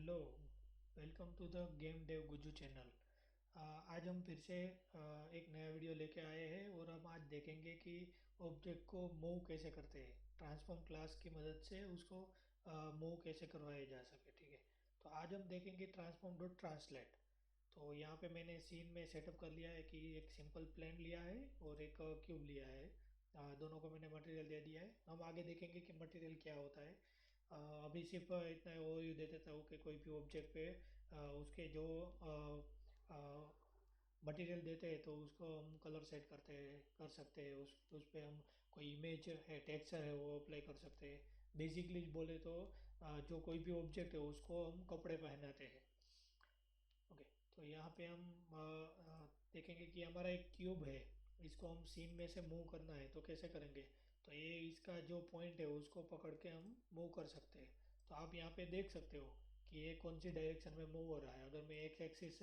Hello. Welcome to the game dev Gujju channel. आज हम फिर से एक नया वीडियो लेके आए हैं और हम आज देखेंगे कि ऑब्जेक्ट को मूव कैसे करते हैं। ट्रांसफॉर्म क्लास की मदद से उसको मूव कैसे करवाया जा सके। ठीक है, तो आज हम देखेंगे ट्रांसफॉर्म डॉट ट्रांसलेट। तो यहाँ पे मैंने सीन में सेटअप कर लिया है कि एक सिंपल प्लेन लिया है और एक क्यूब लिया है। दोनों को मैंने मटेरियल दे दिया है। हम आगे देखेंगे कि मटेरियल क्या होता है। अभी सिर्फ इतना ओवरव्यू दे देता हूँ कि कोई भी ऑब्जेक्ट पे उसके जो मटेरियल देते हैं तो उसको हम कलर सेट करते हैं कर सकते हैं। उस पे हम कोई इमेज है, टेक्सचर है, वो अप्लाई कर सकते हैं। बेसिकली बोले तो जो कोई भी ऑब्जेक्ट है उसको हम कपड़े पहनाते हैं। ओके, तो यहाँ पे हम देखेंगे कि हमारा एक क्यूब है। इसको हम सीन में से मूव करना है तो कैसे करेंगे। तो ये इसका जो पॉइंट है उसको पकड़ के हम मूव कर सकते हैं। तो आप यहाँ पे देख सकते हो कि ये कौन सी डायरेक्शन में मूव हो रहा है। अगर मैं एक एक्सिस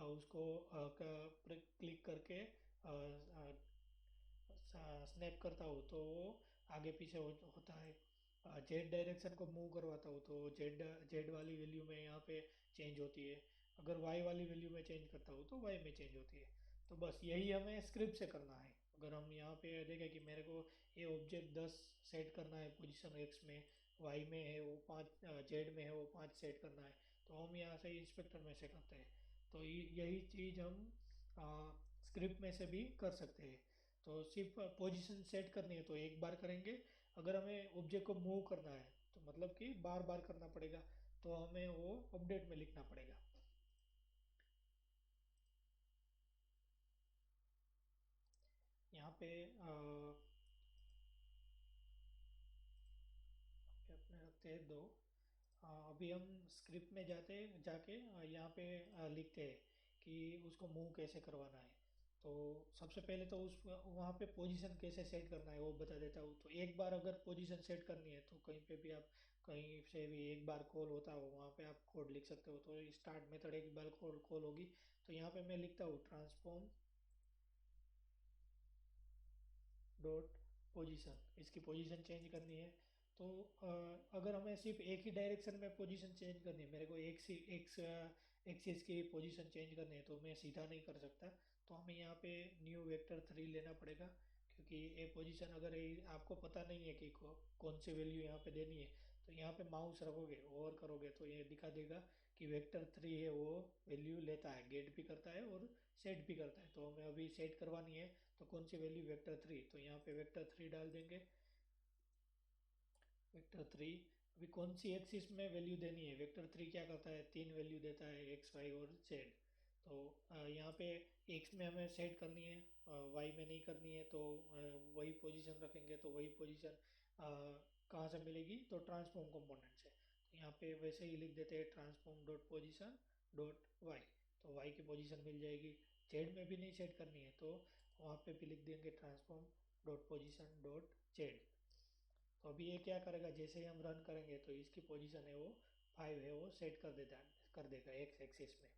उसको क्लिक करके स्नैप करता हूँ तो वो आगे पीछे होता है। जेड डायरेक्शन को मूव करवाता हूँ तो जेड जेड वाली वैल्यू में यहाँ पे चेंज होती है। अगर वाई वाली वैल्यू में चेंज करता हूँ तो वाई में चेंज होती है। तो बस यही हमें स्क्रिप्ट से करना है। अगर हम यहाँ पे देखें कि मेरे को ये ऑब्जेक्ट 10 सेट करना है पोजीशन एक्स में, वाई में है वो 5, जेड में है वो 5 सेट करना है, तो हम यहाँ से इंस्पेक्टर में से करते हैं। तो यही चीज़ हम स्क्रिप्ट में से भी कर सकते हैं। तो सिर्फ पोजीशन सेट करनी है तो एक बार करेंगे। अगर हमें ऑब्जेक्ट को मूव करना है तो मतलब कि बार बार करना पड़ेगा, तो हमें वो अपडेट में लिखना पड़ेगा। यहाँ पे अपने रखते हैं दो। अभी हम स्क्रिप्ट में जाते जाके यहाँ पे लिखते हैं कि उसको मूव कैसे करवाना है। तो सबसे पहले तो उस वहाँ पे पोजीशन कैसे सेट करना है वो बता देता हूँ। तो एक बार अगर पोजीशन सेट करनी है तो कहीं पे भी आप कहीं से भी एक बार कॉल होता हो वहाँ पे आप कोड लिख सकते हो। तो स्टार्ट मेथड एक बार कॉल कॉल होगी तो यहाँ पे मैं लिखता हूँ ट्रांसफॉर्म डॉट पोजीशन। इसकी पोजीशन चेंज करनी है। तो अगर हमें सिर्फ एक ही डायरेक्शन में पोजीशन चेंज करनी है, मेरे को एक्सिस की पोजीशन चेंज करनी है तो मैं सीधा नहीं कर सकता। तो हमें यहाँ पे न्यू वेक्टर 3 लेना पड़ेगा, क्योंकि ये पोजीशन अगर आपको पता नहीं है कि कौन सी वैल्यू यहाँ पे देनी है तो यहाँ पे माउस रखोगे ओवर करोगे तो ये दिखा देगा कि वेक्टर 3 है वो वैल्यू लेता है, गेट भी करता है और सेट भी करता है। तो हमें अभी सेट करवानी है तो कौन सी वैल्यू, वेक्टर 3। तो यहाँ पे वेक्टर 3 डाल देंगे। वेक्टर 3 अभी कौन सी एक्सिस में वैल्यू देनी है। वेक्टर 3 क्या करता है, 3 वैल्यू देता है, एक्स वाई और जेड। तो यहाँ पे एक्स में हमें सेट करनी है, वाई में नहीं करनी है। तो वही पोजीशन रखेंगे। तो वही पोजीशन कहाँ से मिलेगी, तो ट्रांसफॉर्म कंपोनेंट से। तो यहाँ पे वैसे ही लिख देते हैं transform dot position dot y. तो वाई की पोजीशन मिल जाएगी। जेड में भी नहीं सेट करनी है तो वहाँ पे भी लिख देंगे transform dot position dot Z. तो अभी ये क्या करेगा, जैसे ही हम रन करेंगे तो इसकी पोजीशन है वो 5 है वो सेट कर देता कर देगा एक्स एक्सिस में।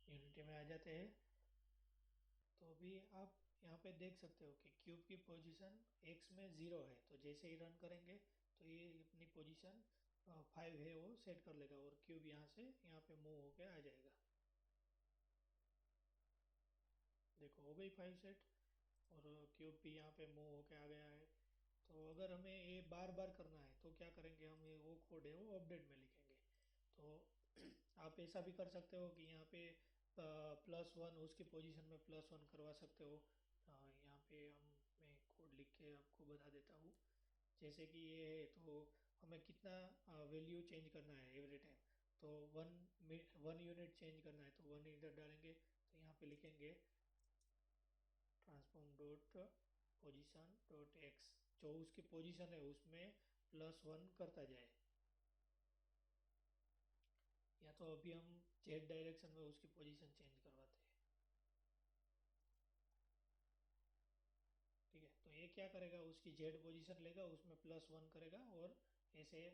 यूनिटी में आ जाते हैं। तो अभी आप यहाँ पे देख सकते हो कि क्यूब की पोजीशन एक्स में 0 है। तो जैसे ही रन करेंगे तो ये अपनी पोजीशन 5 है वो सेट कर लेगा और क्यूब यहाँ से यहाँ पे मूव होके आ जाएगा। देखो हो गई 5 सेट और क्यूब भी यहाँ पे मूव होके आ गया है। तो अगर हमें ये बार बार करना है तो क्या करेंगे, हम ये वो कोड है वो अपडेट में लिखेंगे। तो आप ऐसा भी कर सकते हो कि यहाँ पे +1 उसकी पोजीशन में +1 करवा सकते हो। यहाँ पे मैं कोड लिख के आपको बता देता हूँ। जैसे कि ये है तो हमें कितना वैल्यू चेंज करना है एवरी टाइम। तो 1 यूनिट चेंज करना है तो 1 इधर डालेंगे। तो यहाँ पे लिखेंगे transform dot position dot x. जो उसकी पोजीशन है उसमें +1 करता जाए। या तो अभी हम जेड डायरेक्शन में उसकी पोजीशन चेंज करवाते हैं। ठीक है, तो ये क्या करेगा, उसकी जेड पोजीशन लेगा उसमें +1 करेगा और ऐसे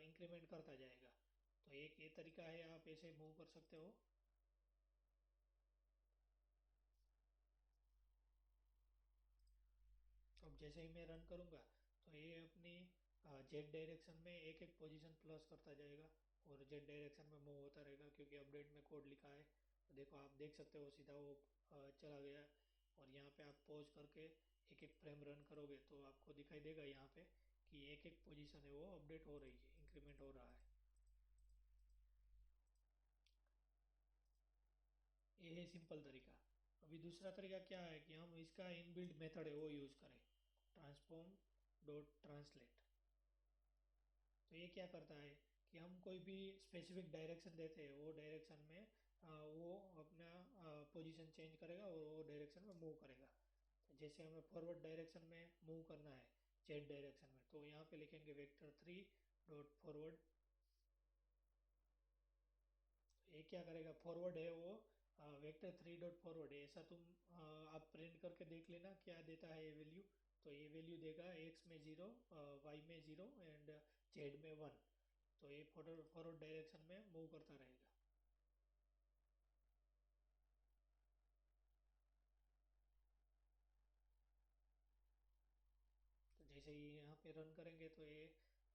इंक्रीमेंट करता जाएगा। तो एक ये तरीका है, आप ऐसे मूव कर सकते हो। अब जैसे जैसे ही मैं रन करूँगा तो ये अपनी जेड डायरेक्शन में एक एक पोजीशन प्लस करता जाएगा और जेड डायरेक्शन में मूव होता रहेगा, क्योंकि अपडेट में कोड लिखा है। तो देखो आप देख सकते हो सीधा वो चला गया। और यहाँ पे आप पॉज करके एक एक फ्रेम रन करोगे तो आपको दिखाई देगा यहाँ पे कि एक एक पोजीशन है वो अपडेट हो रही है, इंक्रीमेंट हो रहा है। ये है सिंपल तरीका। अभी दूसरा तरीका क्या है कि हम इसका इनबिल्ट मेथड है वो यूज़ करें, ट्रांसफॉर्म डॉट ट्रांसलेट। तो ये क्या करता है कि हम कोई भी स्पेसिफिक डायरेक्शन देते हैं, वो डायरेक्शन में वो अपना पोजीशन चेंज करेगा और वो डायरेक्शन में मूव करेगा। तो जैसे हमें फॉरवर्ड डायरेक्शन में मूव करना है जेड डायरेक्शन में, तो यहाँ पे लिखेंगे वेक्टर 3 डॉट फॉरवर्ड। ये क्या करेगा, फॉरवर्ड है वो वेक्टर 3 डॉट फॉरवर्ड है, ऐसा तुम आप प्रिंट करके देख लेना क्या देता है ये वैल्यू। तो ये वैल्यू देगा एक्स में 0, वाई में 0 एंड जेड में 1। तो ये फॉरवर्ड फॉरवर्ड डायरेक्शन में मूव करता रहेगा। तो जैसे ही यहाँ पे रन करेंगे तो ये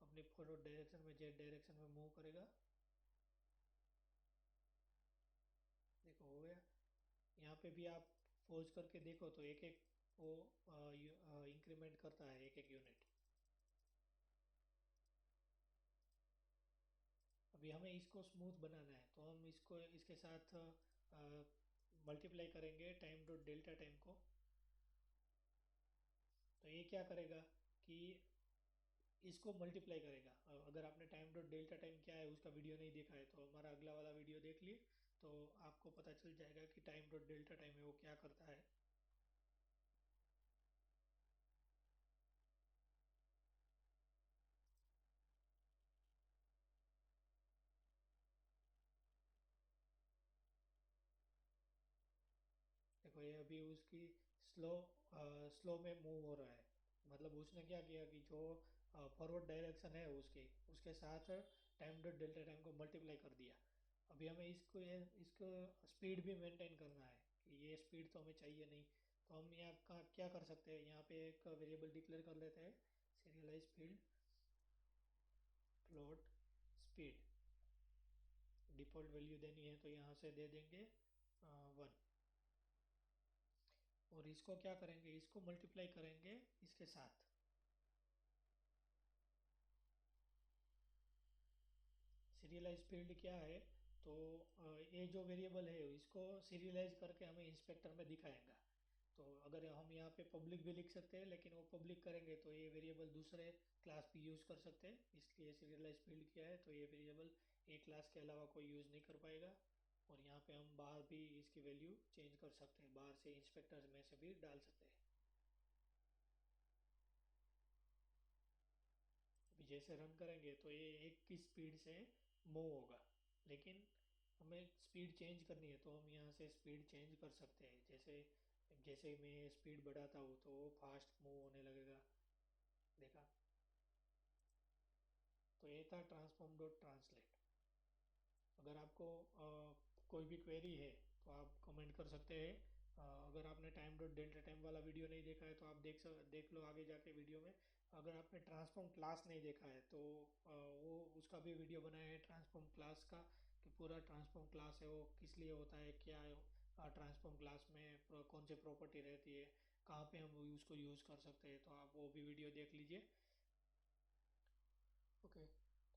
अपनी फॉरवर्ड डायरेक्शन में जेड डायरेक्शन में मूव करेगा। देखो हो गया। यहाँ पे भी आप पॉज करके देखो तो एक एक वो इंक्रीमेंट करता है एक एक यूनिट। अभी हमें इसको स्मूथ बनाना है तो हम इसको इसके साथ मल्टीप्लाई करेंगे टाइम डॉट डेल्टा टाइम को। तो ये क्या करेगा कि इसको मल्टीप्लाई करेगा। अगर आपने टाइम डॉट डेल्टा टाइम क्या है उसका वीडियो नहीं देखा है तो हमारा अगला वाला वीडियो देख लिए, तो आपको पता चल जाएगा कि टाइम डॉट डेल्टा टाइम है वो क्या करता है। देखो ये अभी उसकी स्लो स्लो में मूव हो रहा है। मतलब उसने क्या किया कि जो फॉरवर्ड डायरेक्शन है उसके उसके साथ टाइम डॉट डेल्टा टाइम को मल्टीप्लाई कर दिया। अभी हमें इसको स्पीड भी मेंटेन करना है कि ये स्पीड तो हमें चाहिए नहीं। तो हम यहाँ का क्या कर सकते हैं, यहाँ पे एक वेरिएबल डिक्लेयर कर लेते हैं, serialised field float speed. Default value देनी है तो यहाँ से दे देंगे 1। और इसको क्या करेंगे, इसको मल्टीप्लाई करेंगे इसके साथ। सीरियलाइज फील्ड क्या है, तो ये जो वेरिएबल है इसको सीरियलाइज करके हमें इंस्पेक्टर में दिखाएगा। तो अगर हम यहाँ पे पब्लिक भी लिख सकते हैं, लेकिन वो पब्लिक करेंगे तो ये वेरिएबल दूसरे क्लास भी यूज़ कर सकते हैं, इसलिए सीरियलाइज फील्ड किया है। तो ये वेरिएबल एक क्लास के अलावा कोई यूज़ नहीं कर पाएगा। और यहाँ पे हम बाहर भी इसकी वैल्यू चेंज कर सकते हैं, बाहर से इंस्पेक्टर में से भी डाल सकते हैं। अभी जैसे रन करेंगे तो ये एक की स्पीड से मूव होगा, लेकिन हमें स्पीड चेंज करनी है तो हम यहाँ से स्पीड चेंज कर सकते हैं। जैसे जैसे मैं स्पीड बढ़ाता हूँ तो वो फास्ट मूव होने लगेगा। देखा। तो ये था ट्रांसफॉर्म डॉट ट्रांसलेट। अगर आपको कोई भी क्वेरी है तो आप कमेंट कर सकते हैं। अगर आपने टाइम डॉट डेल्टा टाइम वाला वीडियो नहीं देखा है तो आप देख लो आगे जाके वीडियो में। अगर आपने ट्रांसफॉर्म क्लास नहीं देखा है तो वो उसका भी वीडियो बनाया है ट्रांसफॉर्म क्लास का, कि पूरा ट्रांसफॉर्म क्लास है वो किस लिए होता है, क्या है ट्रांसफॉर्म क्लास में कौन से प्रॉपर्टी रहती है, कहाँ पे हम उसको यूज़ कर सकते हैं, तो आप वो भी वीडियो देख लीजिए। ओके।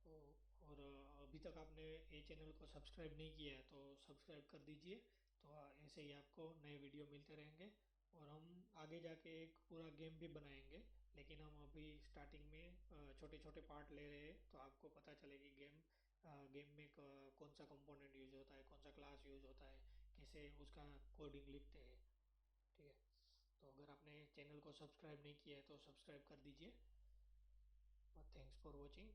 तो और अभी तक आपने ये चैनल को सब्सक्राइब नहीं किया है तो सब्सक्राइब कर दीजिए। तो ऐसे ही आपको नए वीडियो मिलते रहेंगे। और हम आगे जाके एक पूरा गेम भी बनाएंगे, लेकिन हम अभी स्टार्टिंग में छोटे छोटे पार्ट ले रहे हैं तो आपको पता चलेगी गेम में कौन सा कंपोनेंट यूज होता है, कौन सा क्लास यूज होता है, कैसे उसका कोडिंग लिखते हैं। ठीक है। तो अगर आपने चैनल को सब्सक्राइब नहीं किया है तो सब्सक्राइब कर दीजिए। Thanks for watching.